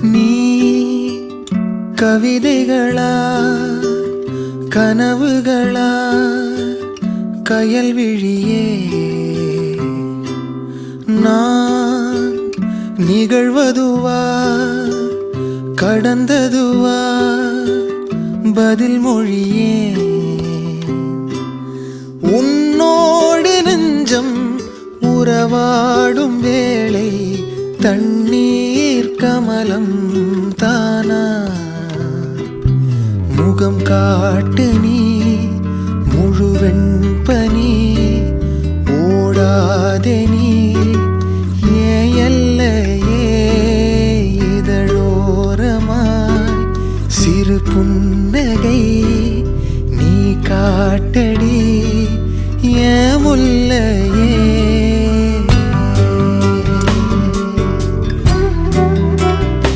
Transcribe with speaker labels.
Speaker 1: நீ கவிதைகளா கனவுகளா கயல்விழியே நான் நிகழ்வதுவா கடந்ததுவா பதில் மொழியே உன்னோடு நெஞ்சம் உறவாடும் வேளை தண்ணீர் கமலம் தானா முகம் காட்டு நீ முழுவெண் பனி ஓடாதே நீ